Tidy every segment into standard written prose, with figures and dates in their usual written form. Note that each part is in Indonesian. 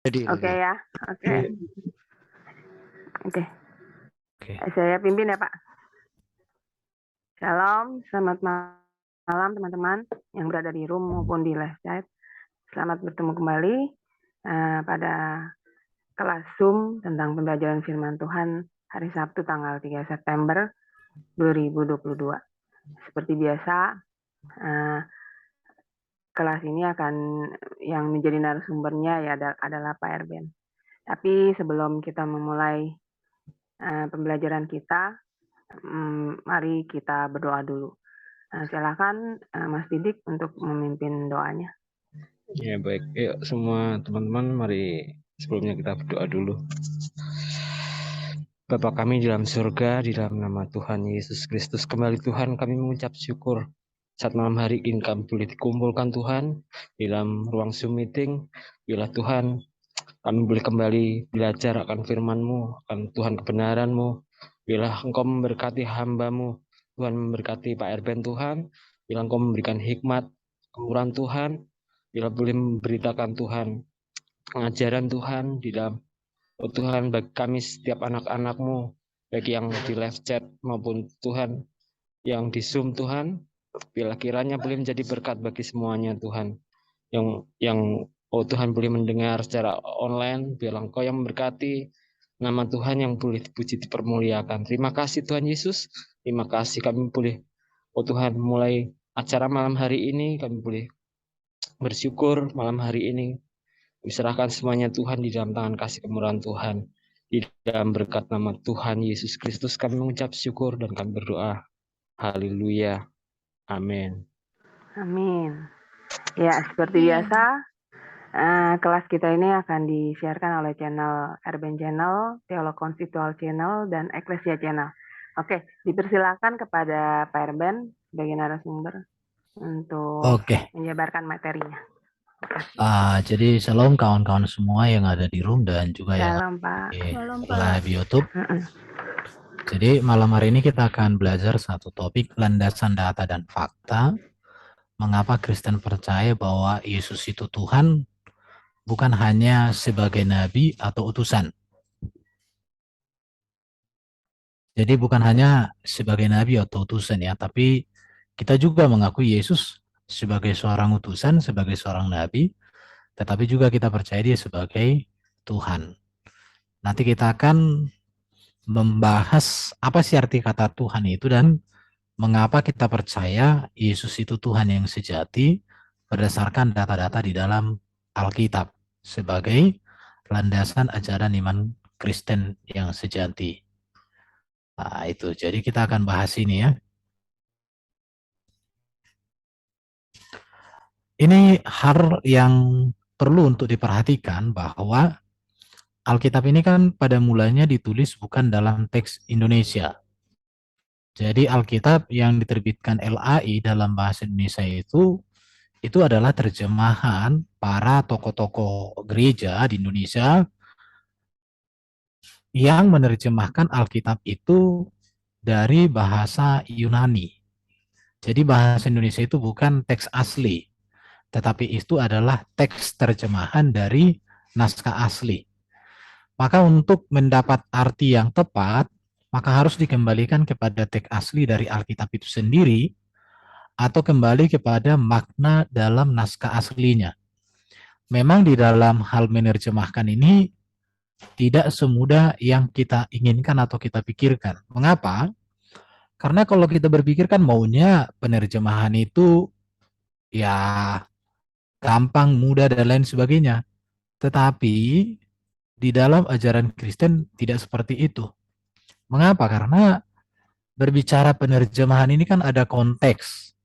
Jadi Oke ya, oke. Oke. Saya pimpin ya Pak. Shalom, selamat malam teman-teman yang berada di room maupun di live chat. Selamat bertemu kembali pada kelas Zoom tentang pembelajaran firman Tuhan hari Sabtu tanggal 3 September 2022. Seperti biasa, kelas ini akan yang menjadi narasumbernya ya adalah Pak Erben. Tapi sebelum kita memulai pembelajaran kita, mari kita berdoa dulu. Silakan Mas Didik untuk memimpin doanya. Ya baik, yuk semua teman-teman mari sebelumnya kita berdoa dulu. Bapa kami di dalam surga, di dalam nama Tuhan Yesus Kristus, kembali Tuhan kami mengucap syukur saat malam hari ini kami boleh dikumpulkan Tuhan di dalam ruang Zoom meeting. Bila Tuhan kami boleh kembali belajar akan firman-Mu, akan Tuhan kebenaran-Mu. Bila Engkau memberkati hamba-Mu, Tuhan memberkati Pak Erben Tuhan. Bila Engkau memberikan hikmat, kemurahan Tuhan. Bila boleh memberitakan Tuhan, pengajaran Tuhan di dalam Tuhan bagi kami setiap anak-anak-Mu, baik yang di live chat maupun Tuhan yang di Zoom Tuhan, bila kiranya boleh menjadi berkat bagi semuanya Tuhan. Yang Tuhan boleh mendengar secara online, biar Engkau yang memberkati, nama Tuhan yang boleh dipuji dipermuliakan. Terima kasih Tuhan Yesus, terima kasih kami boleh Tuhan mulai acara malam hari ini, kami boleh bersyukur malam hari ini, diserahkan semuanya Tuhan di dalam tangan kasih kemurahan Tuhan. Di dalam berkat nama Tuhan Yesus Kristus kami mengucap syukur dan kami berdoa. Haleluya. Amin. Amin. Ya, seperti biasa, kelas kita ini akan disiarkan oleh channel Erben Channel, Teolog Konstitual Channel, dan Eklesia Channel. Oke, dipersilakan kepada Pak Erben sebagai narasumber untuk menyebarkan materinya. jadi shalom kawan-kawan semua yang ada di room dan juga Shalom, yang Pak. di Shalom, live YouTube. Jadi malam hari ini kita akan belajar satu topik, landasan data dan fakta. Mengapa Kristen percaya bahwa Yesus itu Tuhan, bukan hanya sebagai nabi atau utusan. Jadi bukan hanya sebagai nabi atau utusan ya, tapi kita juga mengakui Yesus sebagai seorang utusan, sebagai seorang nabi, tetapi juga kita percaya dia sebagai Tuhan. Nanti kita akan membahas apa sih arti kata Tuhan itu dan mengapa kita percaya Yesus itu Tuhan yang sejati berdasarkan data-data di dalam Alkitab sebagai landasan ajaran iman Kristen yang sejati. Nah, itu. Jadi kita akan bahas ini ya. Ini hal yang perlu untuk diperhatikan bahwa Alkitab ini kan pada mulanya ditulis bukan dalam teks Indonesia. Jadi Alkitab yang diterbitkan LAI dalam bahasa Indonesia itu adalah terjemahan para tokoh-tokoh gereja di Indonesia yang menerjemahkan Alkitab itu dari bahasa Yunani. Jadi bahasa Indonesia itu bukan teks asli, tetapi itu adalah teks terjemahan dari naskah asli. Maka untuk mendapat arti yang tepat, maka harus dikembalikan kepada teks asli dari Alkitab itu sendiri, atau kembali kepada makna dalam naskah aslinya. Memang di dalam hal menerjemahkan ini, tidak semudah yang kita inginkan atau kita pikirkan. Mengapa? Karena kalau kita berpikir kan maunya penerjemahan itu ya gampang, mudah, dan lain sebagainya. Tetapi di dalam ajaran Kristen tidak seperti itu. Mengapa? Karena berbicara penerjemahan ini kan ada konteks.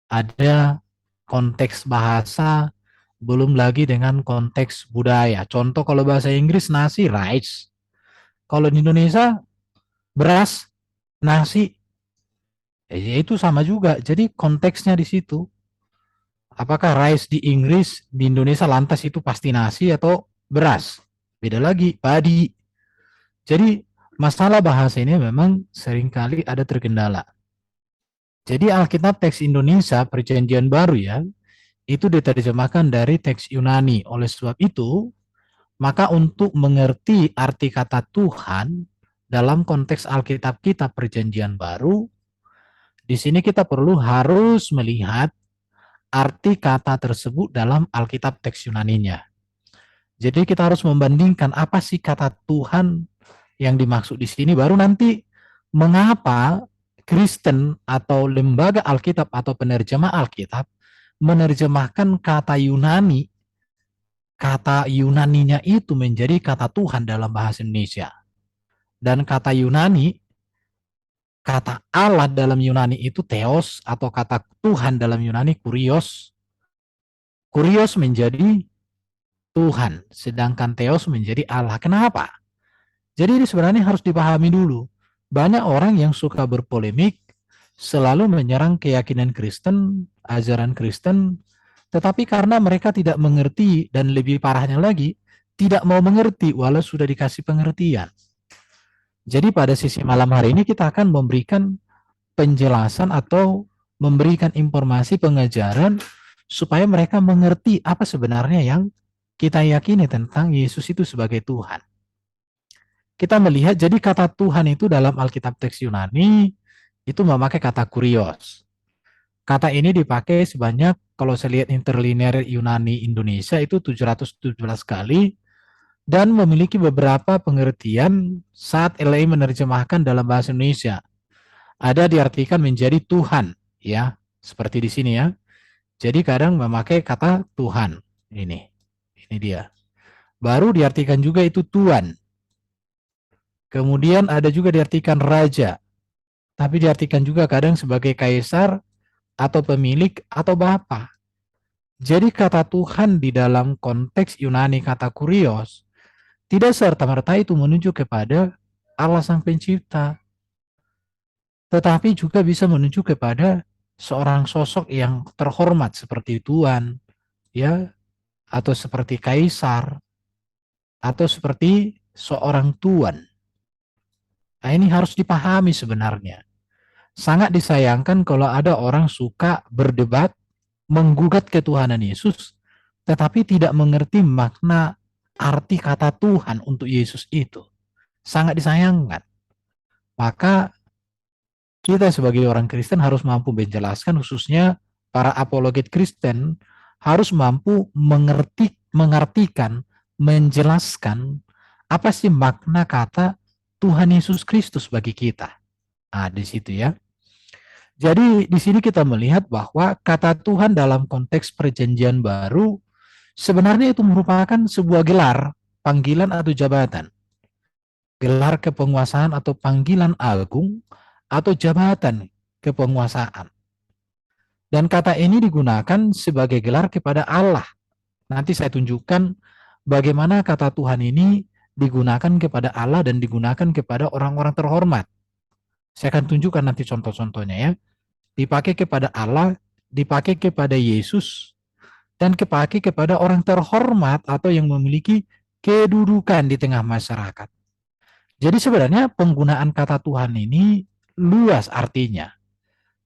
Ada konteks bahasa, belum lagi dengan konteks budaya. Contoh kalau bahasa Inggris nasi, rice. Kalau di Indonesia beras, nasi. Ya itu sama juga. Jadi konteksnya di situ. Apakah rice di Inggris, di Indonesia lantas itu pasti nasi atau beras? Beda lagi, padi. Jadi masalah bahasa ini memang seringkali ada terkendala. Jadi Alkitab teks Indonesia Perjanjian Baru ya, itu diterjemahkan dari teks Yunani. Oleh sebab itu, Maka untuk mengerti arti kata Tuhan dalam konteks Alkitab kita Perjanjian Baru, di sini kita harus melihat arti kata tersebut dalam Alkitab teks Yunaninya. Jadi kita harus membandingkan apa sih kata Tuhan yang dimaksud di sini, baru nanti mengapa Kristen atau lembaga Alkitab atau penerjemah Alkitab menerjemahkan kata Yunaninya itu menjadi kata Tuhan dalam bahasa Indonesia. Dan kata Yunani, kata Allah dalam Yunani itu theos, atau kata Tuhan dalam Yunani kurios. Kurios menjadi Tuhan, sedangkan theos menjadi Allah. Kenapa? Jadi ini sebenarnya harus dipahami dulu. Banyak orang yang suka berpolemik, selalu menyerang keyakinan Kristen, ajaran Kristen, tetapi karena mereka tidak mengerti, dan lebih parahnya lagi, tidak mau mengerti walau sudah dikasih pengertian. Jadi pada sesi malam hari ini kita akan memberikan penjelasan atau memberikan informasi pengajaran supaya mereka mengerti apa sebenarnya yang kita yakini tentang Yesus itu sebagai Tuhan. Kita melihat jadi kata Tuhan itu dalam Alkitab teks Yunani itu memakai kata kurios. Kata ini dipakai sebanyak, kalau saya lihat interlinear Yunani Indonesia itu 717 kali, dan memiliki beberapa pengertian saat LAI menerjemahkan dalam bahasa Indonesia. Ada diartikan menjadi Tuhan, ya, seperti di sini ya. Jadi kadang memakai kata Tuhan. Ini dia. Baru diartikan juga itu Tuan. Kemudian ada juga diartikan raja. Tapi diartikan juga kadang sebagai kaisar atau pemilik atau bapa. Jadi kata Tuhan di dalam konteks Yunani kata kurios tidak serta-merta itu menunjuk kepada Allah Sang Pencipta, tetapi juga bisa menunjuk kepada seorang sosok yang terhormat seperti Tuan, ya, atau seperti kaisar, atau seperti seorang tuan. Nah, ini harus dipahami sebenarnya. Sangat disayangkan kalau ada orang suka berdebat, menggugat ketuhanan Yesus, tetapi tidak mengerti makna arti kata Tuhan untuk Yesus itu. Sangat disayangkan. Maka kita sebagai orang Kristen harus mampu menjelaskan, khususnya para apologet Kristen harus mampu mengartikan, menjelaskan apa sih makna kata Tuhan Yesus Kristus bagi kita. Nah, di situ ya. Jadi di sini kita melihat bahwa kata Tuhan dalam konteks Perjanjian Baru sebenarnya itu merupakan sebuah gelar, panggilan atau jabatan. Gelar kepenguasaan atau panggilan agung atau jabatan kepenguasaan. Dan kata ini digunakan sebagai gelar kepada Allah. Nanti saya tunjukkan bagaimana kata Tuhan ini digunakan kepada Allah dan digunakan kepada orang-orang terhormat. Saya akan tunjukkan nanti contoh-contohnya ya. Dipakai kepada Allah, dipakai kepada Yesus, dan dipakai kepada orang terhormat atau yang memiliki kedudukan di tengah masyarakat. Jadi sebenarnya penggunaan kata Tuhan ini luas artinya.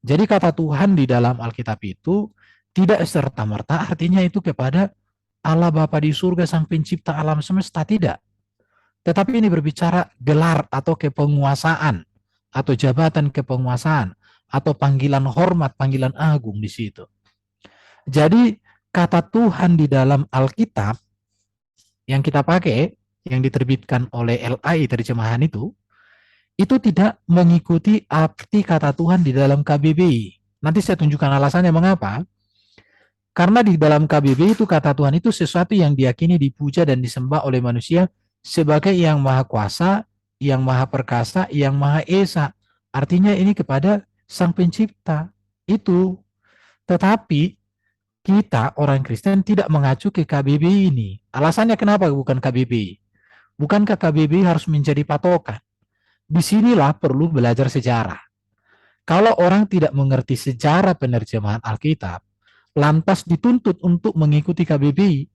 Jadi kata Tuhan di dalam Alkitab itu tidak serta-merta artinya itu kepada Allah Bapa di surga Sang Pencipta alam semesta, tidak. Tetapi ini berbicara gelar atau kepenguasaan atau jabatan kepenguasaan atau panggilan hormat, panggilan agung di situ. Jadi kata Tuhan di dalam Alkitab yang kita pakai, yang diterbitkan oleh LAI terjemahan itu tidak mengikuti arti kata Tuhan di dalam KBBI. Nanti saya tunjukkan alasannya mengapa. Karena di dalam KBBI itu kata Tuhan itu sesuatu yang diyakini, dipuja, dan disembah oleh manusia sebagai yang maha kuasa, yang maha perkasa, yang maha esa. Artinya ini kepada Sang Pencipta. Itu. Tetapi kita orang Kristen tidak mengacu ke KBBI ini. Alasannya kenapa bukan KBBI? Bukankah KBBI harus menjadi patokan? Disinilah perlu belajar sejarah. Kalau orang tidak mengerti sejarah penerjemahan Alkitab, lantas dituntut untuk mengikuti KBBI,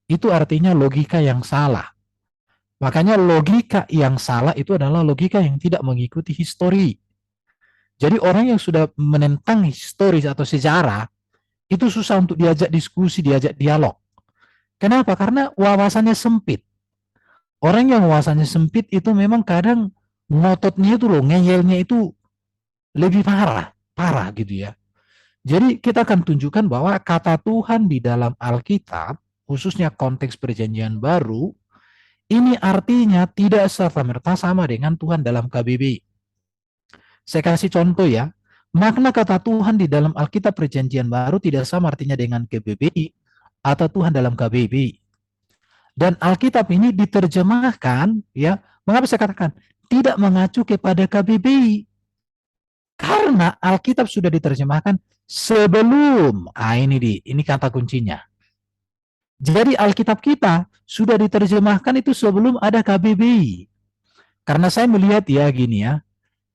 itu artinya logika yang salah. Makanya logika yang salah itu adalah logika yang tidak mengikuti histori. Jadi orang yang sudah menentang historis atau sejarah, itu susah untuk diajak diskusi, diajak dialog. Kenapa? Karena wawasannya sempit. Orang yang wawasannya sempit itu memang kadang ngototnya itu loh, ngeyelnya itu lebih parah gitu ya. Jadi kita akan tunjukkan bahwa kata Tuhan di dalam Alkitab, khususnya konteks perjanjian baru, ini artinya tidak serta-merta sama dengan Tuhan dalam KBBI. Saya kasih contoh ya, makna kata Tuhan di dalam Alkitab perjanjian baru tidak sama artinya dengan KBBI atau Tuhan dalam KBBI. Dan Alkitab ini diterjemahkan, ya, mengapa saya katakan tidak mengacu kepada KBBI? Karena Alkitab sudah diterjemahkan sebelum, ini kata kuncinya. Jadi Alkitab kita sudah diterjemahkan itu sebelum ada KBBI. Karena saya melihat ya gini ya,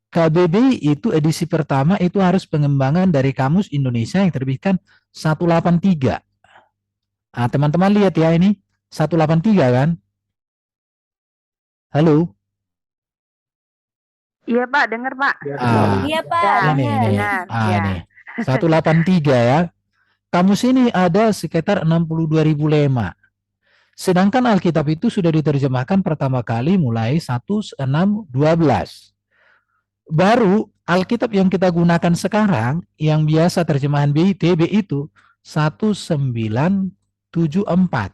KBBI itu edisi pertama itu harus pengembangan dari Kamus Indonesia yang terbitkan 183. Ah, teman-teman lihat ya ini 183 kan? Halo? Iya Pak, dengar Pak. Iya Pak, Ya, Ini, dengar. Ya. nih. 183 ya. Kamus ini ada sekitar 62.000 lemma. Sedangkan Alkitab itu sudah diterjemahkan pertama kali mulai 1612. Baru Alkitab yang kita gunakan sekarang, yang biasa terjemahan BITB itu 1974.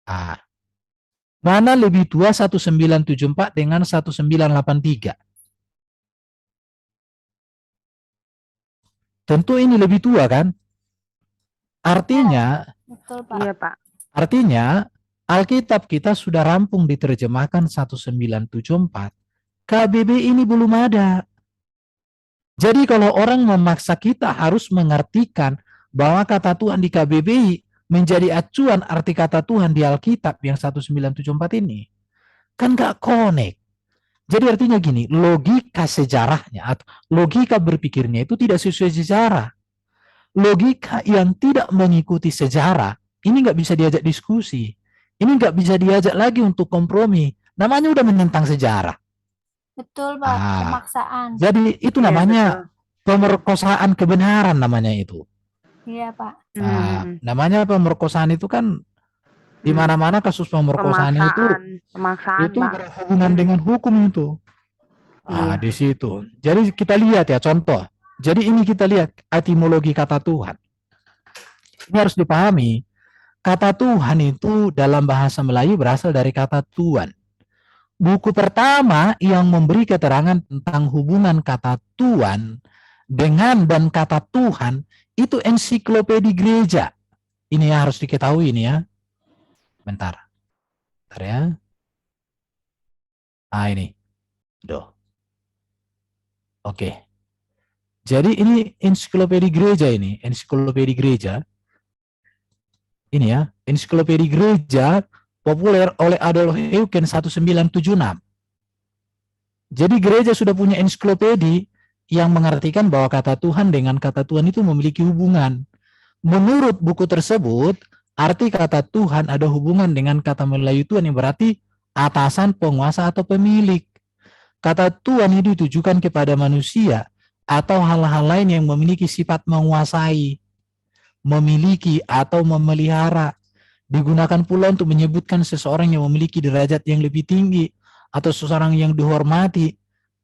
Ah, mana lebih tua 1974 dengan 1983? Tentu ini lebih tua kan? Artinya, betul Pak. Iya Pak. artinya Alkitab kita sudah rampung diterjemahkan 1974. KBB ini belum ada. Jadi kalau orang memaksa kita harus mengartikan bahwa kata Tuhan di KBBI menjadi acuan arti kata Tuhan di Alkitab yang 1974 ini, kan gak connect. Jadi artinya gini, logika sejarahnya atau logika berpikirnya itu tidak sesuai sejarah. Logika yang tidak mengikuti sejarah, ini nggak bisa diajak diskusi. Ini nggak bisa diajak lagi untuk kompromi. Namanya udah menentang sejarah. Betul Pak, pemaksaan. Jadi itu Iya, namanya betul. pemerkosaan kebenaran namanya itu. Iya Pak. Namanya pemerkosaan itu kan di mana-mana kasus pemerkosaan Pemaksaan itu Pak. berhubungan dengan hukum itu. Iya. Di situ. Jadi kita lihat ya contoh. Jadi ini kita lihat etimologi kata Tuhan. Ini harus dipahami. Kata Tuhan itu dalam bahasa Melayu berasal dari kata Tuan. Buku pertama yang memberi keterangan tentang hubungan kata Tuan dengan dan kata Tuhan itu ensiklopedi gereja. Ini yang harus diketahui ini ya. Bentar. Bentar ya. Ini. Oke. Jadi ini ensiklopedi gereja ini. Ensiklopedi gereja. Ini ya. Ensiklopedi gereja populer oleh Adolf Eucken 1976. Jadi gereja sudah punya ensiklopedi yang mengartikan bahwa kata Tuhan dengan kata Tuhan itu memiliki hubungan. Menurut buku tersebut, arti kata Tuhan ada hubungan dengan kata Melayu Tuhan yang berarti atasan, penguasa, atau pemilik. Kata Tuhan itu ditujukan kepada manusia atau hal-hal lain yang memiliki sifat menguasai, memiliki, atau memelihara. Digunakan pula untuk menyebutkan seseorang yang memiliki derajat yang lebih tinggi atau seseorang yang dihormati.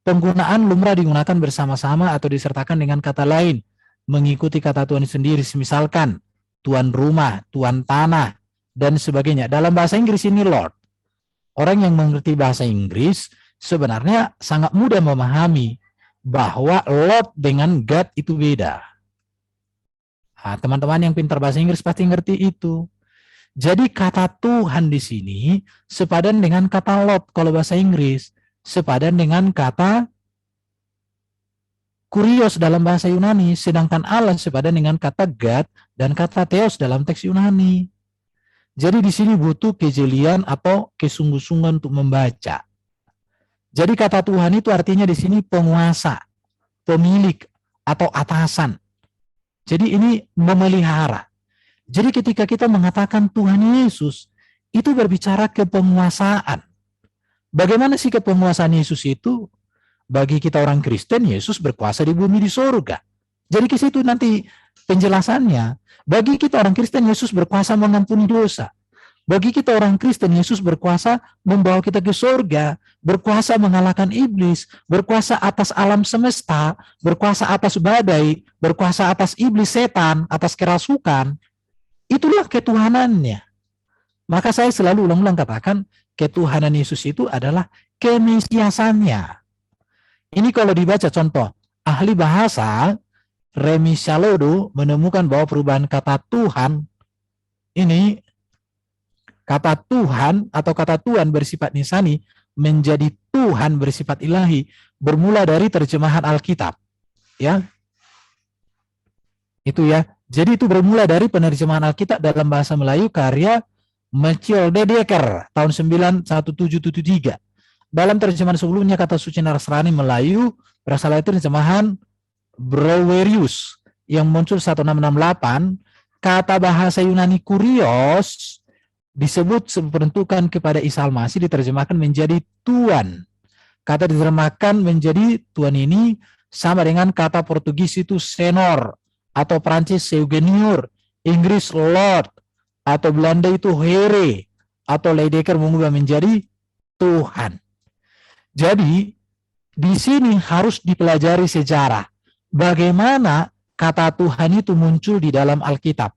Penggunaan lumrah digunakan bersama-sama atau disertakan dengan kata lain, mengikuti kata Tuhan sendiri, misalkan tuan rumah, tuan tanah, dan sebagainya. Dalam bahasa Inggris ini Lord. Orang yang mengerti bahasa Inggris sebenarnya sangat mudah memahami bahwa Lord dengan God itu beda. Teman-teman yang pintar bahasa Inggris pasti ngerti itu. Jadi kata Tuhan di sini sepadan dengan kata Lord kalau bahasa Inggris, sepadan dengan kata Kurios dalam bahasa Yunani, sedangkan Allah sepadan dengan kata God dan kata Theos dalam teks Yunani. Jadi di sini butuh kejelian atau kesungguh-sungguhan untuk membaca. Jadi kata Tuhan itu artinya di sini penguasa, pemilik, atau atasan. Jadi ini memelihara. Jadi ketika kita mengatakan Tuhan Yesus, itu berbicara kepenguasaan. Bagaimana sih kepenguasaan Yesus itu? Bagi kita orang Kristen, Yesus berkuasa di bumi di surga. Jadi ke situ nanti penjelasannya. Bagi kita orang Kristen, Yesus berkuasa mengampuni dosa. Bagi kita orang Kristen, Yesus berkuasa membawa kita ke surga, berkuasa mengalahkan iblis, berkuasa atas alam semesta, berkuasa atas badai, berkuasa atas iblis setan, atas kerasukan. Itulah ketuhanannya. Maka saya selalu ulang-ulang katakan, ketuhanan Yesus itu adalah kemesiasannya. Ini kalau dibaca contoh, ahli bahasa Remi Shalodo menemukan bahwa perubahan kata Tuhan ini, kata Tuhan atau kata Tuhan bersifat nisani menjadi Tuhan bersifat ilahi bermula dari terjemahan Alkitab. Ya. Itu ya. Jadi itu bermula dari penerjemahan Alkitab dalam bahasa Melayu karya Michiel de Decker tahun 1773. Dalam terjemahan sebelumnya kata suci Nasrani Melayu berasal dari terjemahan Brouwerius yang muncul 1668. Kata bahasa Yunani kurios disebut seperuntukan kepada Isa Al-Masih diterjemahkan menjadi Tuan. Kata diterjemahkan menjadi Tuan ini sama dengan kata Portugis itu Senor, atau Prancis Seugenior, Inggris Lord, atau Belanda itu Here, atau Leidecker mengubah menjadi Tuhan. Jadi di sini harus dipelajari sejarah bagaimana kata Tuhan itu muncul di dalam Alkitab.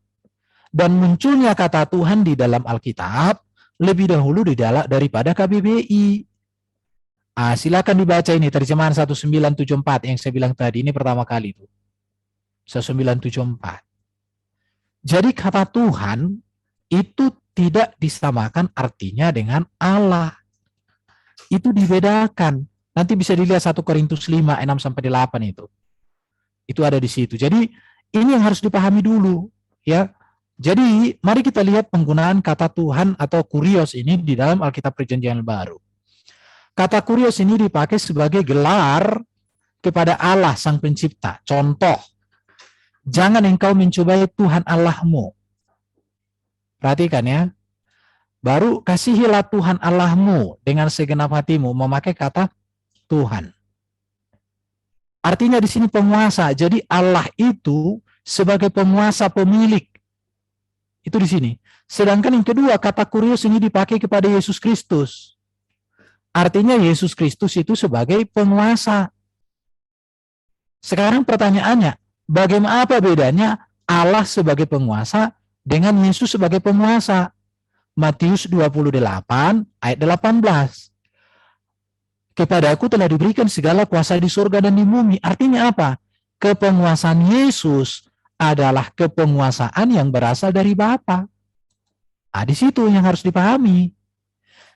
Dan munculnya kata Tuhan di dalam Alkitab lebih dahulu daripada KBBI. Silakan dibaca ini terjemahan 1974 yang saya bilang tadi, ini pertama kali itu. 1974. Jadi kata Tuhan itu tidak disamakan artinya dengan Allah. Itu dibedakan. Nanti bisa dilihat 1 Korintus 5, 6-8 itu. Itu ada di situ. Jadi ini yang harus dipahami dulu. Ya. Jadi mari kita lihat penggunaan kata Tuhan atau kurios ini di dalam Alkitab Perjanjian Baru. Kata kurios ini dipakai sebagai gelar kepada Allah Sang Pencipta. Contoh, jangan engkau mencobai Tuhan Allahmu. Perhatikan ya. Baru kasihilah Tuhan Allahmu dengan segenap hatimu, memakai kata Tuhan. Artinya di sini penguasa. Jadi Allah itu sebagai penguasa pemilik. Itu di sini. Sedangkan yang kedua, kata kurios ini dipakai kepada Yesus Kristus. Artinya Yesus Kristus itu sebagai penguasa. Sekarang pertanyaannya, bagaimana apa bedanya Allah sebagai penguasa dengan Yesus sebagai penguasa? Matius 28 ayat 18. Kepadaku telah diberikan segala kuasa di surga dan di bumi. Artinya apa? Kepenguasaan Yesus adalah kepenguasaan yang berasal dari Bapa. Di situ yang harus dipahami.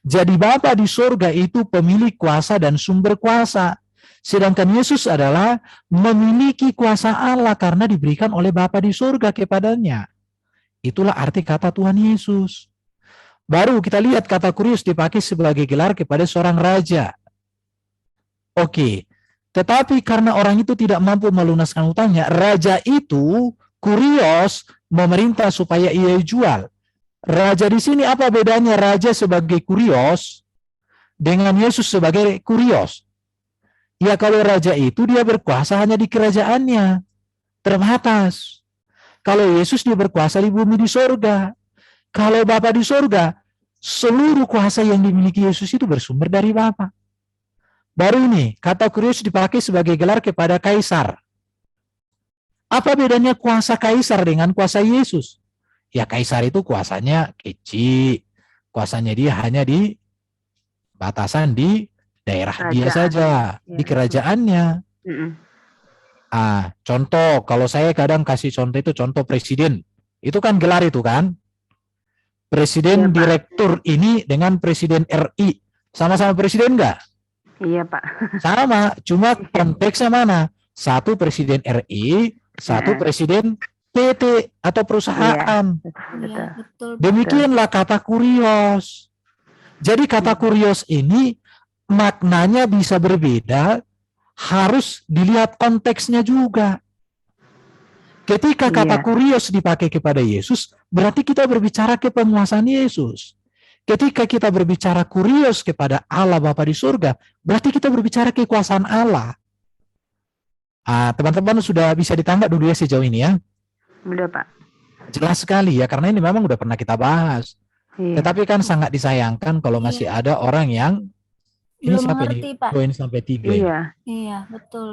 Jadi Bapa di surga itu pemilik kuasa dan sumber kuasa. Sedangkan Yesus adalah memiliki kuasa Allah karena diberikan oleh Bapa di surga kepadanya. Itulah arti kata Tuhan Yesus. Baru kita lihat kata kurios dipakai sebagai gelar kepada seorang raja. Oke. Tetapi karena orang itu tidak mampu melunaskan hutangnya, raja itu kurios memerintah supaya ia jual. Raja di sini apa bedanya raja sebagai kurios dengan Yesus sebagai kurios? Ya kalau raja itu dia berkuasa hanya di kerajaannya, terbatas. Kalau Yesus dia berkuasa di bumi di surga. Kalau Bapa di surga, seluruh kuasa yang dimiliki Yesus itu bersumber dari Bapa. Baru ini, kata kurios dipakai sebagai gelar kepada kaisar. Apa bedanya kuasa kaisar dengan kuasa Yesus? Ya kaisar itu kuasanya kecil. Kuasanya dia hanya di batasan di daerah Kerajaan. dia saja. Ya. Di kerajaannya. Contoh, kalau saya kadang kasih contoh itu contoh presiden. Itu kan gelar itu kan. Presiden Iya, Pak. direktur ini dengan presiden RI. Sama-sama presiden enggak? Iya, Pak. Sama, cuma konteksnya mana? Satu presiden RI, satu Ya. presiden PT atau perusahaan. Betul. Iya, betul. Demikianlah kata kurios. Jadi kata kurios ini maknanya bisa berbeda, harus dilihat konteksnya juga. Ketika kata Iya. kurios dipakai kepada Yesus, berarti kita berbicara kepenguasaan Yesus. Ketika kita berbicara kurios kepada Allah Bapa di surga, berarti kita berbicara kekuasaan Allah. Teman-teman sudah bisa ditangkap dulu ya sejauh ini ya. Udah, Pak. Jelas sekali ya, karena ini memang udah pernah kita bahas. Iya. Tetapi kan sangat disayangkan kalau masih Iya. ada orang yang ini Belum siapa mengerti, ini? Pak. Poin sampai 3 ini. Iya. Iya, betul.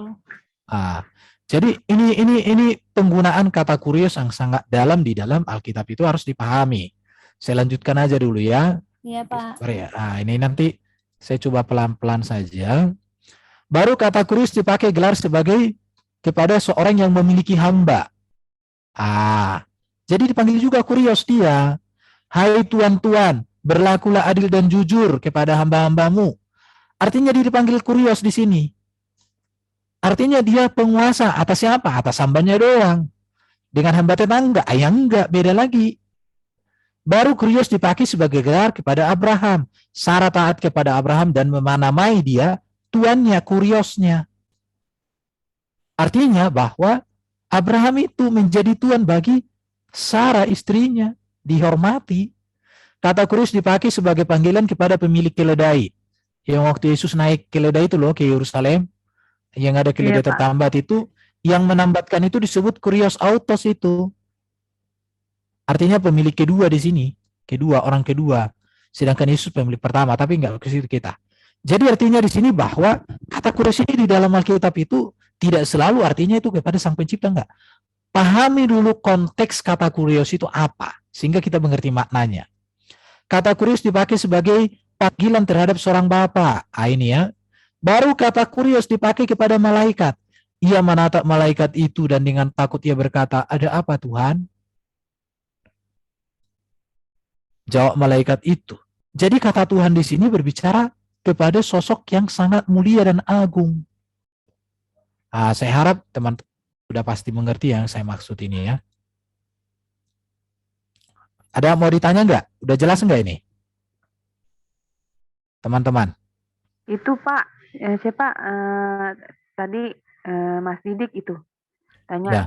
Ah, jadi ini penggunaan kata kurios yang sangat dalam di dalam Alkitab itu harus dipahami. Saya lanjutkan aja dulu ya. Iya, Pak. Sorry ya. Ini nanti saya coba pelan-pelan saja. Baru kata kurios dipakai gelar sebagai kepada seorang yang memiliki hamba. Jadi dipanggil juga kurios dia. Hai tuan-tuan, berlakulah adil dan jujur kepada hamba-hambamu. Artinya dia dipanggil kurios di sini. Artinya dia penguasa atas siapa? Atas hambanya doang. Dengan hamba tetangga, enggak, beda lagi. Baru kurios dipakai sebagai gelar kepada Abraham. Sarah taat kepada Abraham dan menamai dia tuannya, kuriosnya. Artinya bahwa Abraham itu menjadi tuan bagi Sarah istrinya, dihormati. Kata kurios dipakai sebagai panggilan kepada pemilik keledai. Yang waktu Yesus naik keledai itu loh ke Yerusalem, yang ada keledai Iya, Pak. tertambat itu, yang menambatkan itu disebut kurios autos itu. Artinya pemilik kedua di sini, orang kedua. Sedangkan Yesus pemilik pertama, tapi enggak ke situ kita. Jadi artinya di sini bahwa kata kurios ini di dalam Alkitab itu tidak selalu artinya itu kepada Sang Pencipta, enggak. Pahami dulu konteks kata kurios itu apa, sehingga kita mengerti maknanya. Kata kurios dipakai sebagai panggilan terhadap seorang bapa. Ini ya. Baru kata kurios dipakai kepada malaikat. Ia menatap malaikat itu dan dengan takut ia berkata, ada apa Tuhan? Jawab malaikat itu. Jadi kata Tuhan di sini berbicara kepada sosok yang sangat mulia dan agung. Saya harap teman sudah pasti mengerti yang saya maksud ini ya. Ada mau ditanya enggak? Udah jelas enggak ini? Teman-teman. Itu Pak, siapa tadi Mas Didik itu tanya. Ya.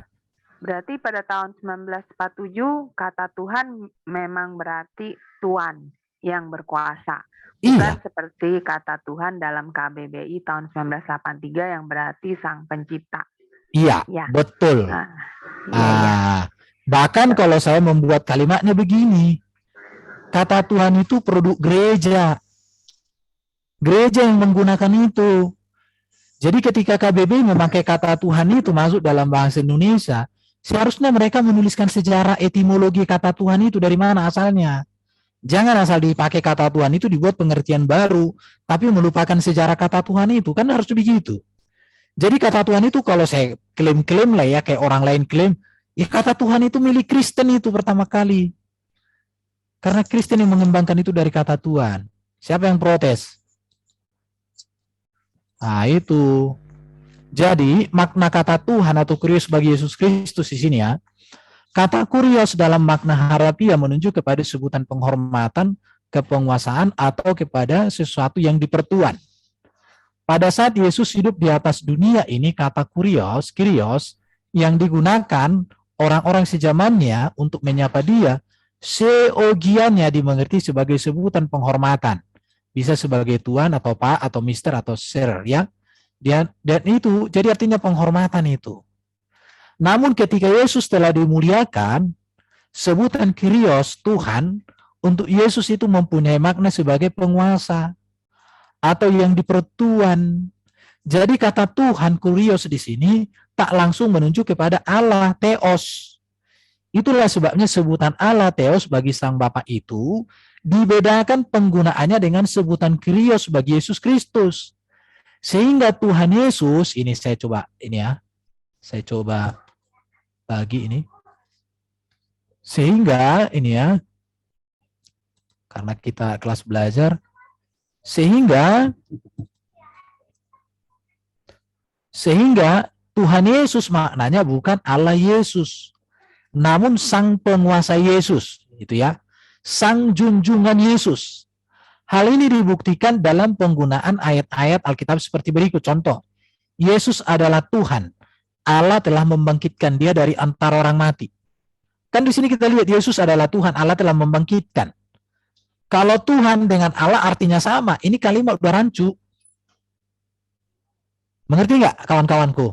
Berarti pada tahun 1947 kata Tuhan memang berarti Tuan yang berkuasa. Bukan Iya. seperti kata Tuhan dalam KBBI tahun 1983 yang berarti Sang Pencipta. Iya, Ya. betul. Iya. Bahkan kalau saya membuat kalimatnya begini, kata Tuhan itu produk gereja. Gereja yang menggunakan itu. Jadi ketika KBBI memakai kata Tuhan itu masuk dalam bahasa Indonesia, seharusnya mereka menuliskan sejarah etimologi kata Tuhan itu dari mana asalnya. Jangan asal dipakai kata Tuhan itu dibuat pengertian baru, tapi melupakan sejarah kata Tuhan itu, kan harus begitu. Jadi kata Tuhan itu kalau saya klaim-klaim lah ya, kayak orang lain klaim, ya kata Tuhan itu milik Kristen itu pertama kali. Karena Kristen yang mengembangkan itu dari kata Tuhan. Siapa yang protes? Itu. Jadi makna kata Tuhan atau kurios bagi Yesus Kristus di sini ya. Kata kurios dalam makna harafiah menunjuk kepada sebutan penghormatan, kepenguasaan atau kepada sesuatu yang dipertuan. Pada saat Yesus hidup di atas dunia ini, kata kurios yang digunakan orang-orang sejamannya untuk menyapa dia, seogiannya dimengerti sebagai sebutan penghormatan. Bisa sebagai tuan atau pak atau mister atau sir ya. Dan itu jadi artinya penghormatan itu. Namun ketika Yesus telah dimuliakan, sebutan kurios Tuhan untuk Yesus itu mempunyai makna sebagai penguasa atau yang dipertuan. Jadi kata Tuhan kurios di sini tak langsung menunjuk kepada Allah Theos. Itulah sebabnya sebutan Allah Theos bagi Sang Bapa itu dibedakan penggunaannya dengan sebutan kurios bagi Yesus Kristus. Sehingga Tuhan Yesus, ini saya coba bagi ini. Sehingga ini ya, karena kita kelas belajar, sehingga Tuhan Yesus maknanya bukan Allah Yesus, namun Sang Penguasa Yesus, itu ya, Sang Junjungan Yesus. Hal ini dibuktikan dalam penggunaan ayat-ayat Alkitab seperti berikut. Contoh, Yesus adalah Tuhan. Allah telah membangkitkan dia dari antara orang mati. Kan di sini kita lihat Yesus adalah Tuhan, Allah telah membangkitkan. Kalau Tuhan dengan Allah artinya sama, ini kalimat udah rancu. Mengerti nggak kawan-kawanku?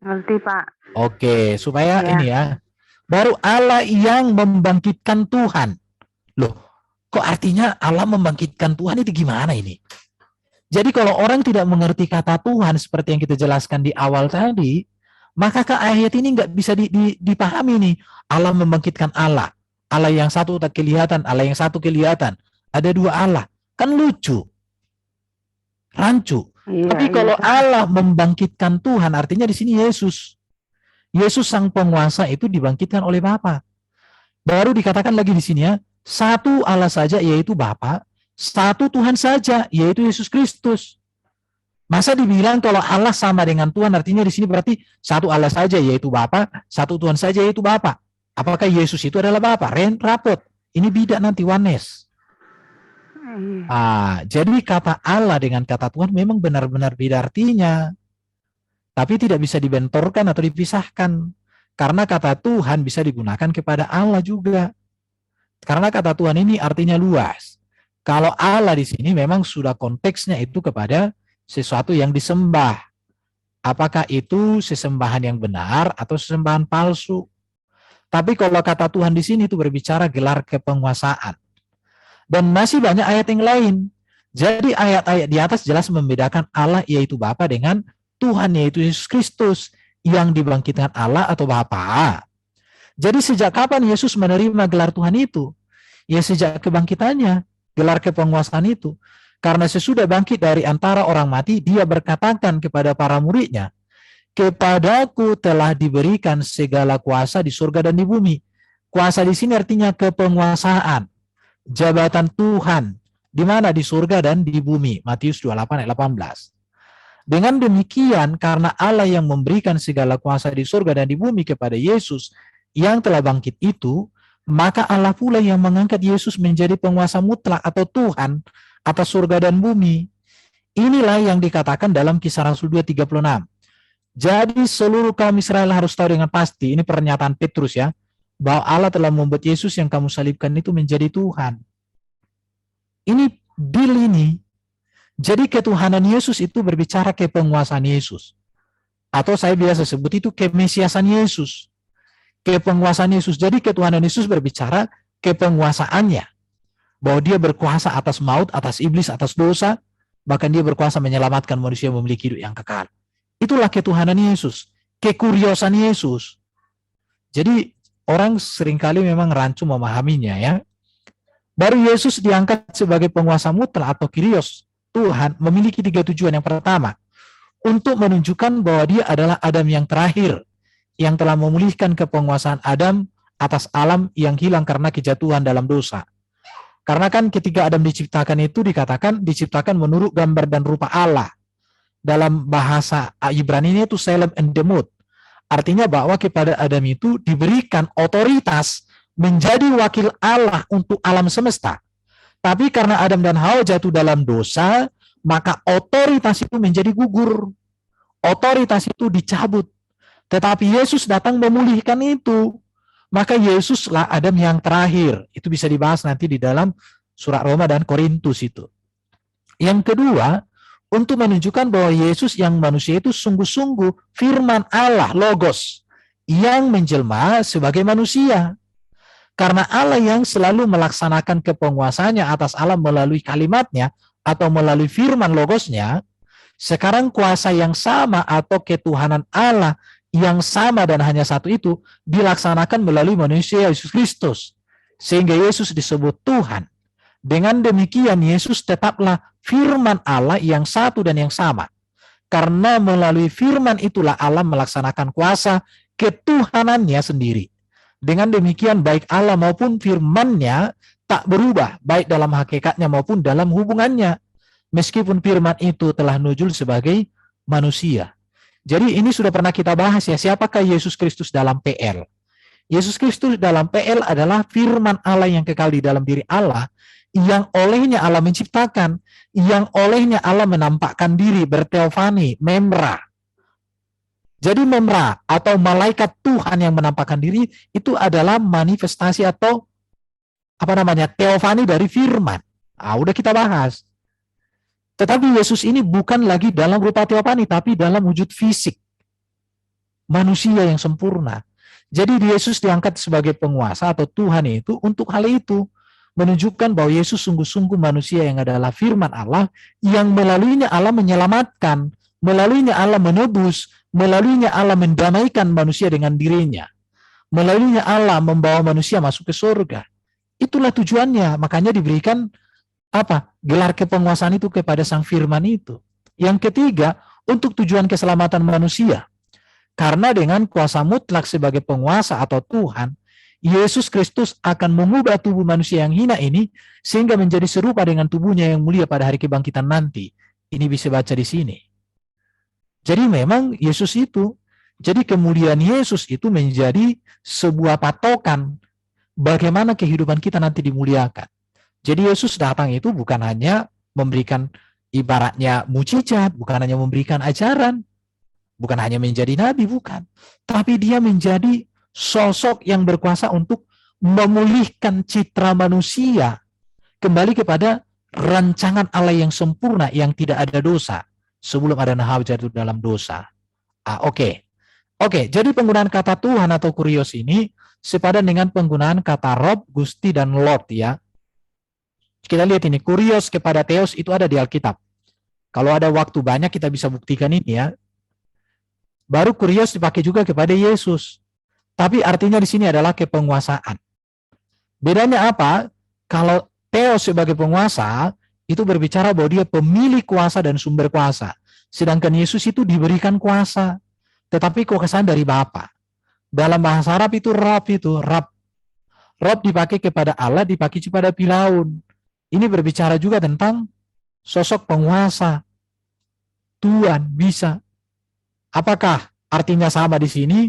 Ngerti Pak. Oke, supaya ini ya. Baru Allah yang membangkitkan Tuhan. Loh, kok artinya Allah membangkitkan Tuhan itu gimana ini? Jadi kalau orang tidak mengerti kata Tuhan seperti yang kita jelaskan di awal tadi, maka ke ayat ini nggak bisa dipahami nih. Allah membangkitkan Allah. Allah yang satu tak kelihatan, Allah yang satu kelihatan. Ada dua Allah. Kan lucu. Rancu. Iya, Tapi iya, kalau Kak. Allah membangkitkan Tuhan, artinya di sini Yesus. Yesus sang penguasa itu dibangkitkan oleh Bapa. Baru dikatakan lagi di sini ya, satu Allah saja yaitu Bapa, satu Tuhan saja yaitu Yesus Kristus. Masa dibilang kalau Allah sama dengan Tuhan, artinya di sini berarti satu Allah saja yaitu Bapa, satu Tuhan saja yaitu Bapa. Apakah Yesus itu adalah Bapa? Rapot. Ini bidak nanti oneness. Iya. Jadi kata Allah dengan kata Tuhan memang benar-benar beda artinya. Tapi tidak bisa dibentorkan atau dipisahkan. Karena kata Tuhan bisa digunakan kepada Allah juga. Karena kata Tuhan ini artinya luas. Kalau Allah di sini memang sudah konteksnya itu kepada sesuatu yang disembah. Apakah itu sesembahan yang benar atau sesembahan palsu? Tapi kalau kata Tuhan di sini itu berbicara gelar kepenguasaan. Dan masih banyak ayat yang lain. Jadi ayat-ayat di atas jelas membedakan Allah yaitu Bapa dengan Tuhan yaitu Yesus Kristus yang dibangkitkan Allah atau Bapa. Jadi sejak kapan Yesus menerima gelar Tuhan itu? Ya sejak kebangkitannya, gelar kepenguasaan itu. Karena sesudah bangkit dari antara orang mati, dia berkatakan kepada para muridnya, kepadaku telah diberikan segala kuasa di surga dan di bumi. Kuasa di sini artinya kepenguasaan, jabatan Tuhan, di mana di surga dan di bumi. Matius 28 ayat 18. Dengan demikian, karena Allah yang memberikan segala kuasa di surga dan di bumi kepada Yesus yang telah bangkit itu, maka Allah pula yang mengangkat Yesus menjadi penguasa mutlak atau Tuhan atas surga dan bumi. Inilah yang dikatakan dalam Kisah Rasul 2:36. Jadi seluruh kaum Israel harus tahu dengan pasti, ini pernyataan Petrus ya, bahwa Allah telah membuat Yesus yang kamu salibkan itu menjadi Tuhan. Ini deal ini. Jadi ketuhanan Yesus itu berbicara kepenguasaan Yesus. Atau saya biasa sebut itu kemesiasan Yesus. Kepenguasaan Yesus. Jadi ketuhanan Yesus berbicara kepenguasaannya. Bahwa dia berkuasa atas maut, atas iblis, atas dosa. Bahkan dia berkuasa menyelamatkan manusia memiliki hidup yang kekal. Itulah ketuhanan Yesus. Kekuriosan Yesus. Jadi orang seringkali memang rancu memahaminya ya. Baru Yesus diangkat sebagai penguasa mutlak atau kyrios. Tuhan memiliki 3 tujuan. Yang pertama, untuk menunjukkan bahwa dia adalah Adam yang terakhir, yang telah memulihkan kepenguasaan Adam atas alam yang hilang karena kejatuhan dalam dosa. Karena kan ketika Adam diciptakan itu dikatakan diciptakan menurut gambar dan rupa Allah. Dalam bahasa Ibrani ini itu Selem and Demut. Artinya bahwa kepada Adam itu diberikan otoritas menjadi wakil Allah untuk alam semesta. Tapi karena Adam dan Hawa jatuh dalam dosa, maka otoritas itu menjadi gugur. Otoritas itu dicabut. Tetapi Yesus datang memulihkan itu. Maka Yesuslah Adam yang terakhir. Itu bisa dibahas nanti di dalam surat Roma dan Korintus itu. Yang kedua, untuk menunjukkan bahwa Yesus yang manusia itu sungguh-sungguh firman Allah, Logos, yang menjelma sebagai manusia. Karena Allah yang selalu melaksanakan kepenguasaannya atas alam melalui kalimatnya atau melalui firman logosnya, sekarang kuasa yang sama atau ketuhanan Allah yang sama dan hanya satu itu dilaksanakan melalui manusia Yesus Kristus. Sehingga Yesus disebut Tuhan. Dengan demikian Yesus tetaplah firman Allah yang satu dan yang sama. Karena melalui firman itulah Allah melaksanakan kuasa ketuhanannya sendiri. Dengan demikian baik Allah maupun firman-Nya tak berubah, baik dalam hakikatnya maupun dalam hubungannya. Meskipun firman itu telah nuzul sebagai manusia. Jadi ini sudah pernah kita bahas ya, siapakah Yesus Kristus dalam PL? Yesus Kristus dalam PL adalah firman Allah yang kekal di dalam diri Allah, yang olehnya Allah menciptakan, yang olehnya Allah menampakkan diri, berteofani, memra. Jadi memra atau malaikat Tuhan yang menampakkan diri itu adalah manifestasi atau teofani dari firman. Udah kita bahas. Tetapi Yesus ini bukan lagi dalam rupa teofani, tapi dalam wujud fisik. Manusia yang sempurna. Jadi Yesus diangkat sebagai penguasa atau Tuhan itu untuk hal itu. menunjukkan bahwa Yesus sungguh-sungguh manusia yang adalah firman Allah, yang melaluinya Allah menyelamatkan, melaluinya Allah menebus, melaluinya Allah mendamaikan manusia dengan dirinya, melaluinya Allah membawa manusia masuk ke surga. Itulah tujuannya, makanya diberikan apa? Gelar kepenguasaan itu kepada sang firman itu. Yang ketiga, untuk tujuan keselamatan manusia. Karena dengan kuasa mutlak sebagai penguasa atau Tuhan, Yesus Kristus akan mengubah tubuh manusia yang hina ini sehingga menjadi serupa dengan tubuhnya yang mulia pada hari kebangkitan nanti. Ini bisa baca di sini. Jadi memang Yesus itu, jadi kemuliaan Yesus itu menjadi sebuah patokan bagaimana kehidupan kita nanti dimuliakan. Jadi Yesus datang itu bukan hanya memberikan ibaratnya mujizat, bukan hanya memberikan ajaran, bukan hanya menjadi nabi, bukan. Tapi dia menjadi sosok yang berkuasa untuk memulihkan citra manusia kembali kepada rancangan Allah yang sempurna, yang tidak ada dosa. Sebelum ada Hawa jatuh dalam dosa. Oke, jadi penggunaan kata Tuhan atau kurios ini sepadan dengan penggunaan kata Rob, Gusti, dan Lord ya. Kita lihat ini, kurios kepada Theos itu ada di Alkitab. Kalau ada waktu banyak kita bisa buktikan ini ya. Baru kurios dipakai juga kepada Yesus. Tapi artinya di sini adalah kepenguasaan. Bedanya apa? Kalau Theos sebagai penguasa, itu berbicara bahwa dia pemilik kuasa dan sumber kuasa. Sedangkan Yesus itu diberikan kuasa. Tetapi kekuasaan dari Bapa. Dalam bahasa Arab itu Rab itu. Rab dipakai kepada Allah, dipakai kepada Firaun. Ini berbicara juga tentang sosok penguasa. Tuhan bisa. Apakah artinya sama di sini?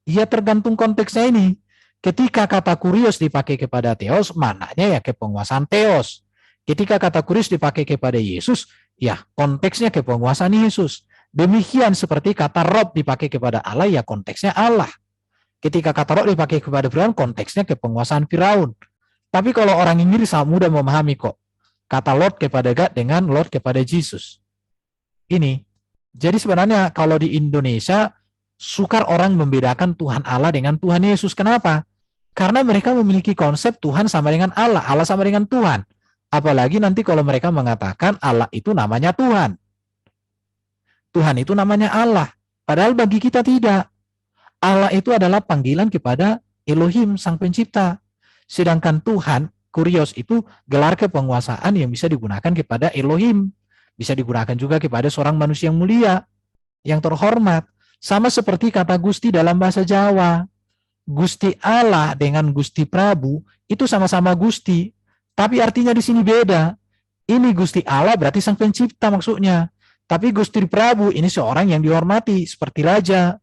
Ya tergantung konteksnya ini. Ketika kata kurios dipakai kepada Theos, maknanya ya kepenguasaan Theos. Ketika kata kurios dipakai kepada Yesus, ya konteksnya kepenguasaan Yesus. Demikian seperti kata Rob dipakai kepada Allah, ya konteksnya Allah. Ketika kata Rob dipakai kepada Firaun, konteksnya kepenguasaan Firaun. Tapi kalau orang Inggris sangat mudah memahami kok. Kata Lord kepada God dengan Lord kepada Jesus. Ini. Jadi sebenarnya kalau di Indonesia, sukar orang membedakan Tuhan Allah dengan Tuhan Yesus. Kenapa? Karena mereka memiliki konsep Tuhan sama dengan Allah, Allah sama dengan Tuhan. Apalagi nanti kalau mereka mengatakan Allah itu namanya Tuhan. Tuhan itu namanya Allah. Padahal bagi kita tidak. Allah itu adalah panggilan kepada Elohim, Sang Pencipta. Sedangkan Tuhan, kurios itu gelar kepenguasaan yang bisa digunakan kepada Elohim. Bisa digunakan juga kepada seorang manusia yang mulia, yang terhormat. Sama seperti kata Gusti dalam bahasa Jawa. Gusti Allah dengan Gusti Prabu itu sama-sama Gusti. Tapi artinya di sini beda. Ini Gusti Allah berarti Sang Pencipta maksudnya. Tapi Gusti Prabu ini seorang yang dihormati seperti raja.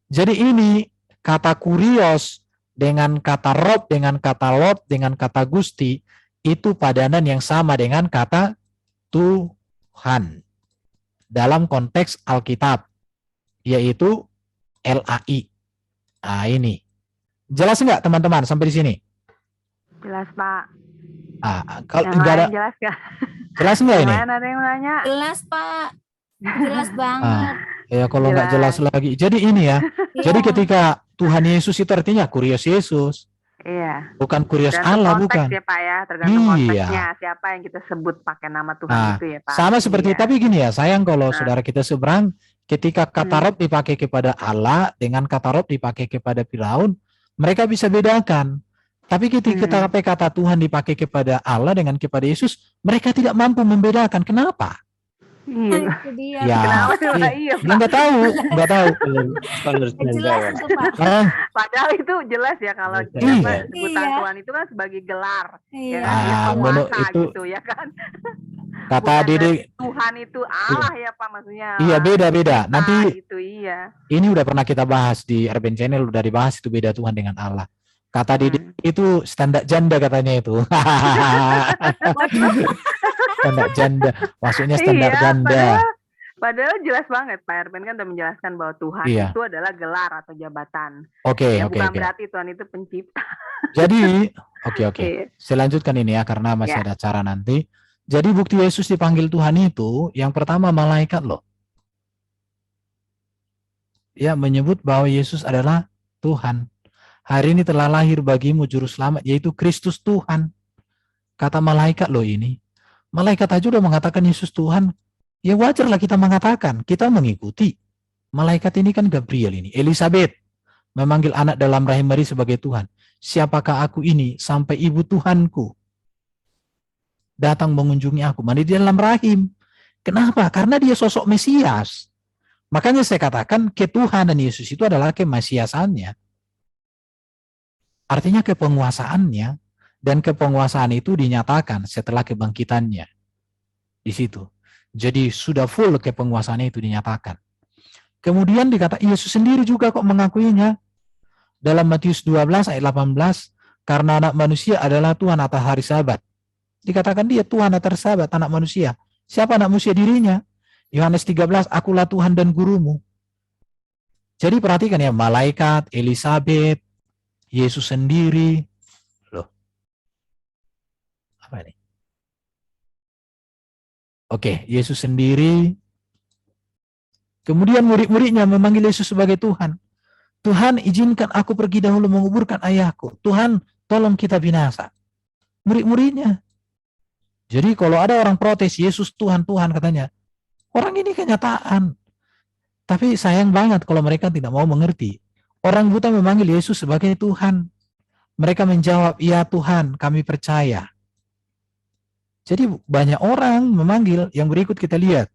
Jadi ini kata kurios dengan kata Rob, dengan kata Lord, dengan kata Gusti, itu padanan yang sama dengan kata Tuhan. Dalam konteks Alkitab, yaitu LAI. Nah ini. Jelas nggak teman-teman sampai di sini? Jelas Pak. Kalau Yang nggak ada, lain jelas nggak? jelas nggak ini? Yang lain ada yang nanya? Jelas Pak. Jelas banget. Ya kalau nggak jelas lagi. Jadi ini ya. Jadi Iya. ketika Tuhan Yesus itu artinya kurios Yesus. Iya. Bukan kurios Tergantung Allah, konteks bukan. ya Pak ya, tergantung Iya. konteksnya siapa yang kita sebut pakai nama Tuhan itu ya Pak. Sama seperti, Iya. tapi gini ya, sayang kalau saudara kita seberang, ketika kata Rob dipakai kepada Allah, dengan kata Rob dipakai kepada Firaun, mereka bisa bedakan. Tapi ketika kata Tuhan dipakai kepada Allah dengan kepada Yesus, mereka tidak mampu membedakan. Kenapa? Iya. Itu dia. Ya, Kenapa sih Pak? Iya dia nggak tahu. Standar Jelas Jawa. itu Pak. Padahal itu jelas ya kalau Iya. sebutan Iya. Tuhan itu kan sebagai gelar. Ya Iya. kan? Dia penguasa itu gitu ya kan. kata Bukan Dede, Tuhan itu Allah ya Pak maksudnya. iya beda-beda. Kita Nanti itu iya. ini udah pernah kita bahas di Urban Channel, udah dibahas itu beda Tuhan dengan Allah. Kata Dede itu standar janda katanya itu. Standar janda, maksudnya standar Iya, janda. Padahal jelas banget Pak Erben kan udah menjelaskan bahwa Tuhan Iya. itu adalah gelar atau jabatan. Oke, Ya oke, bukan oke. berarti Tuhan itu pencipta. Jadi, oke. Iya. Saya lanjutkan ini ya, karena masih Ya. ada acara nanti. Jadi bukti Yesus dipanggil Tuhan itu, yang pertama malaikat loh. Ya, menyebut bahwa Yesus adalah Tuhan. Hari ini telah lahir bagimu juru selamat, yaitu Kristus Tuhan. Kata malaikat loh ini. Malaikat aja udah mengatakan Yesus Tuhan. Ya wajarlah kita mengatakan, kita mengikuti. Malaikat ini kan Gabriel ini. Elizabeth memanggil anak dalam rahim Maria sebagai Tuhan. Siapakah aku ini sampai ibu Tuhanku datang mengunjungi aku? Mana di dalam rahim. Kenapa? Karena dia sosok Mesias. Makanya saya katakan ketuhanan Yesus itu adalah kemesiasannya. Artinya kepenguasaannya, dan kepenguasaan itu dinyatakan setelah kebangkitannya. Di situ. Jadi sudah full kepenguasaannya itu dinyatakan. Kemudian dikata Yesus sendiri juga kok mengakuinya. Dalam Matius 12 ayat 18, karena anak manusia adalah Tuhan atas hari Sabat. Dikatakan dia Tuhan atas Sabat, anak manusia. Siapa anak manusia? Dirinya. Yohanes 13, akulah Tuhan dan gurumu. Jadi perhatikan ya, malaikat, Elizabeth, Yesus sendiri. Loh. Apa ini? Oke, Yesus sendiri. Kemudian murid-muridnya memanggil Yesus sebagai Tuhan. Tuhan, izinkan aku pergi dahulu menguburkan ayahku. Tuhan, tolong kita binasa. Murid-muridnya. Jadi kalau ada orang protes, Yesus Tuhan, Tuhan katanya. Orang ini kenyataan. Tapi sayang banget kalau mereka tidak mau mengerti. Orang buta memanggil Yesus sebagai Tuhan. Mereka menjawab, iya Tuhan, kami percaya. Jadi banyak orang memanggil, yang berikut kita lihat.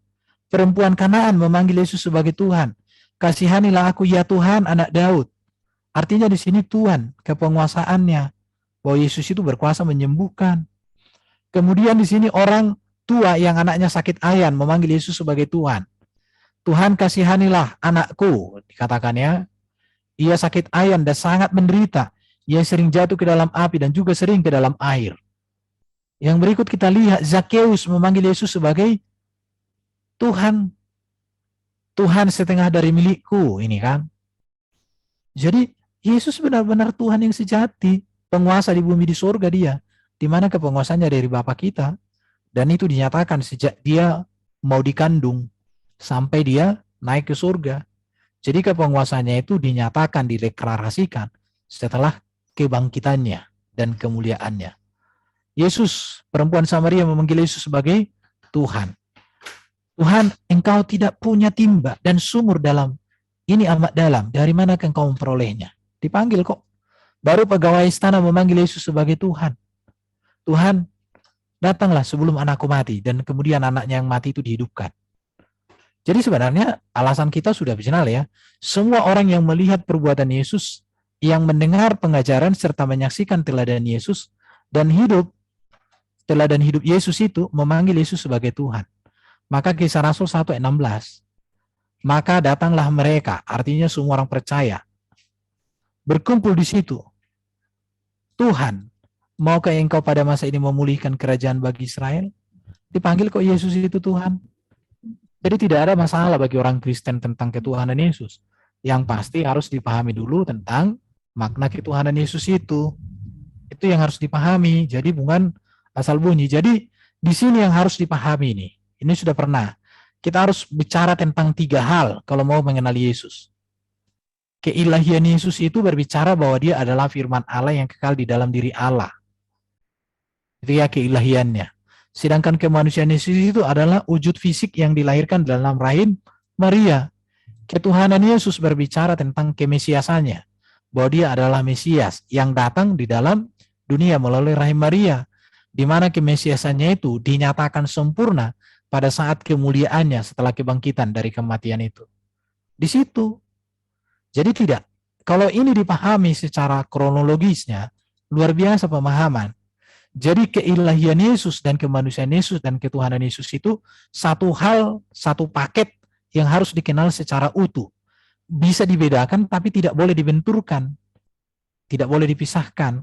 Perempuan Kanaan memanggil Yesus sebagai Tuhan. Kasihanilah aku ya Tuhan, anak Daud. Artinya di sini Tuhan, kepenguasaannya. Bahwa Yesus itu berkuasa menyembuhkan. Kemudian di sini orang tua yang anaknya sakit ayan memanggil Yesus sebagai Tuhan. Tuhan kasihanilah anakku, dikatakannya. Ia sakit ayan dan sangat menderita. Ia sering jatuh ke dalam api dan juga sering ke dalam air. Yang berikut kita lihat, Zakheus memanggil Yesus sebagai Tuhan. Tuhan setengah dari milikku, ini kan. Jadi Yesus benar-benar Tuhan yang sejati, penguasa di bumi di surga dia, di mana kepenguasaannya dari Bapa kita, dan itu dinyatakan sejak dia mau dikandung sampai dia naik ke surga. Jadi kepenguasaannya itu dinyatakan, dideklarasikan setelah kebangkitannya dan kemuliaannya. Yesus, perempuan Samaria memanggil Yesus sebagai Tuhan. Tuhan, engkau tidak punya timba dan sumur dalam. Ini amat dalam. Dari mana engkau memperolehnya? Dipanggil kok. Baru pegawai istana memanggil Yesus sebagai Tuhan. Tuhan, datanglah sebelum anakku mati. Dan kemudian anaknya yang mati itu dihidupkan. Jadi sebenarnya alasan kita sudah final ya. Semua orang yang melihat perbuatan Yesus, yang mendengar pengajaran serta menyaksikan teladan Yesus, dan teladan hidup Yesus itu memanggil Yesus sebagai Tuhan. Maka Kisah Rasul 1 ayat 16. Maka datanglah mereka, artinya semua orang percaya. Berkumpul di situ. Tuhan, maukah engkau pada masa ini memulihkan kerajaan bagi Israel? Dipanggil kok Yesus itu Tuhan. Jadi tidak ada masalah bagi orang Kristen tentang ketuhanan Yesus. Yang pasti harus dipahami dulu tentang makna ketuhanan Yesus itu. Itu yang harus dipahami. Jadi bukan asal bunyi. Jadi di sini yang harus dipahami nih. Ini sudah pernah. Kita harus bicara tentang 3 hal kalau mau mengenali Yesus. Keilahian Yesus itu berbicara bahwa dia adalah firman Allah yang kekal di dalam diri Allah. Itu ya keilahiannya. Sedangkan kemanusiaan Yesus itu adalah wujud fisik yang dilahirkan dalam rahim Maria. Ketuhanan Yesus berbicara tentang kemesiasannya. Bahwa dia adalah Mesias yang datang di dalam dunia melalui rahim Maria. Di mana kemesiasannya itu dinyatakan sempurna pada saat kemuliaannya setelah kebangkitan dari kematian itu. Di situ. Jadi tidak. Kalau ini dipahami secara kronologisnya, luar biasa pemahaman. Jadi keilahian Yesus dan kemanusiaan Yesus dan ketuhanan Yesus itu satu hal, satu paket yang harus dikenal secara utuh. Bisa dibedakan tapi tidak boleh dibenturkan. Tidak boleh dipisahkan.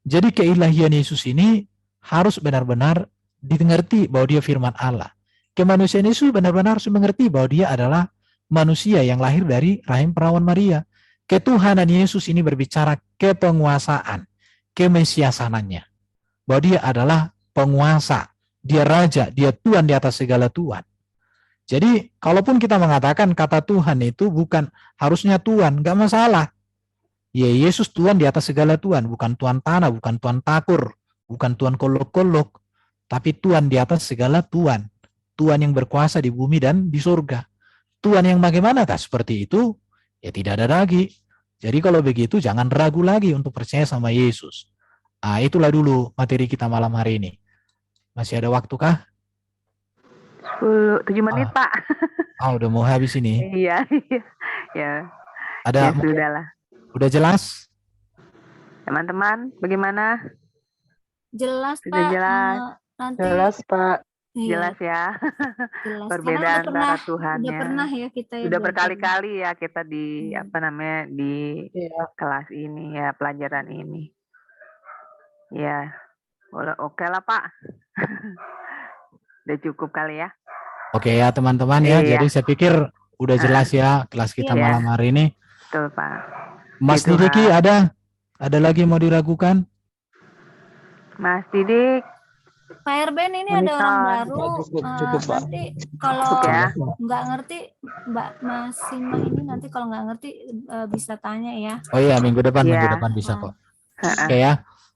Jadi keilahian Yesus ini harus benar-benar dimengerti bahwa dia firman Allah. Kemanusiaan Yesus benar-benar harus mengerti bahwa dia adalah manusia yang lahir dari rahim perawan Maria. Ketuhanan Yesus ini berbicara kepenguasaan, kemesiasanannya. Bahwa dia adalah penguasa, dia raja, dia Tuhan di atas segala Tuhan. Jadi, kalaupun kita mengatakan kata Tuhan itu bukan harusnya Tuhan, nggak masalah. Ya, Yesus Tuhan di atas segala Tuhan, bukan Tuhan tanah, bukan Tuhan takur, bukan Tuhan kolok-kolok, tapi Tuhan di atas segala Tuhan. Tuhan yang berkuasa di bumi dan di surga. Tuhan yang bagaimanakah seperti itu? Ya tidak ada lagi. Jadi kalau begitu jangan ragu lagi untuk percaya sama Yesus. Itulah dulu materi kita malam hari ini. Masih ada waktu kah? 7 menit, Pak. Udah mau habis ini. Iya. Ya. Ada Ya sudahlah. udah jelas? Teman-teman, bagaimana? Jelas, Sudah Pak. jelas. Nanti Jelas, Pak. iya, Jelas ya. jelas. Perbedaan Karena antara Tuhan udah ya. pernah ya kita ya Udah belajar. berkali-kali ya kita di di Iya. kelas ini ya, pelajaran ini. Ya, boleh, oke lah Pak. Udah cukup kali ya. Oke ya teman-teman ya. Iya. Jadi saya pikir udah jelas ya kelas kita Iya. malam hari ini. Betul Pak. Mas Gitu, Didiki Pak. ada lagi mau diragukan? Mas Didik, Pak Erben ini Monitor. ada orang baru. Cukup, Pak. Nanti kalau Cukup ya. nggak ngerti, Mbak Mas Sima ini nanti kalau nggak ngerti bisa tanya ya. Oh iya, minggu depan Iya. bisa kok. Heeh. Oke ya.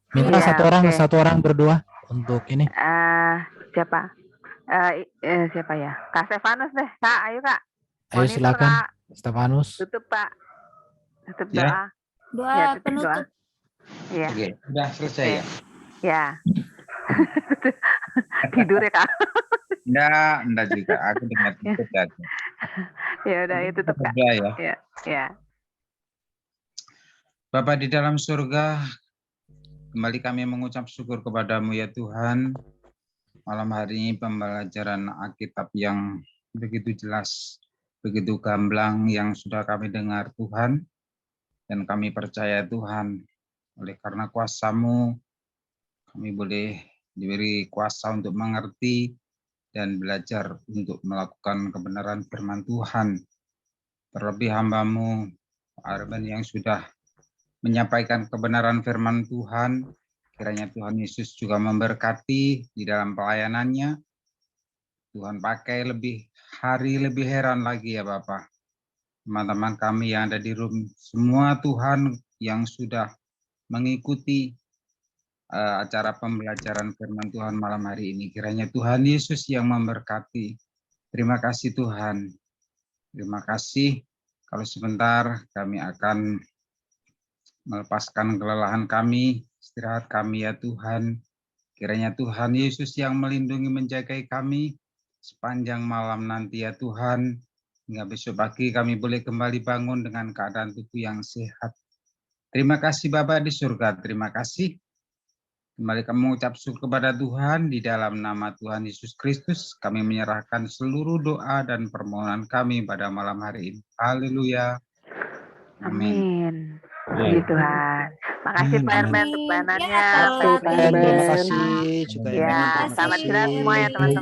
Minta Iya, oke. satu orang berdua untuk ini. Siapa? Siapa ya? Kak Stefanus deh, Kak. Ayo Kak. Ayo Monitor, silakan, Kak. Stefanus. Tutup Pak. Tutup Ya. doa. Doa Ya, tutup penutup. doa. Iya. Oke, udah selesai ya? Ya. Tidur ya Kak. Enggak juga. Aku dengar tutup tadi. Ya udah, itu tutup Kak. Udah ya. Ya. Bapa di dalam surga, kembali kami mengucap syukur kepadamu ya Tuhan. Malam hari ini pembelajaran Alkitab yang begitu jelas, begitu gamblang yang sudah kami dengar Tuhan. Dan kami percaya Tuhan, oleh karena kuasa-Mu, kami boleh diberi kuasa untuk mengerti dan belajar untuk melakukan kebenaran firman Tuhan. Terlebih hamba-Mu, Pak Arben yang sudah menyampaikan kebenaran firman Tuhan, kiranya Tuhan Yesus juga memberkati di dalam pelayanannya. Tuhan pakai lebih heran lagi ya Bapak. Teman-teman kami yang ada di room, semua Tuhan yang sudah mengikuti acara pembelajaran firman Tuhan malam hari ini. Kiranya Tuhan Yesus yang memberkati. Terima kasih Tuhan. Terima kasih. Kalau sebentar kami akan melepaskan kelelahan kami, istirahat kami ya Tuhan. Kiranya Tuhan Yesus yang melindungi menjagai kami sepanjang malam nanti ya Tuhan. Hingga besok pagi kami boleh kembali bangun dengan keadaan tubuh yang sehat. Terima kasih Bapa di surga, terima kasih. Kembali kami mengucap syukur kepada Tuhan di dalam nama Tuhan Yesus Kristus. Kami menyerahkan seluruh doa dan permohonan kami pada malam hari ini. Haleluya. Amin. Puji Tuhan. Makasih Pak Erben untuk pelayanannya. Ya, Terima kasih juga Ya, selamat istirahat semua ya teman-teman.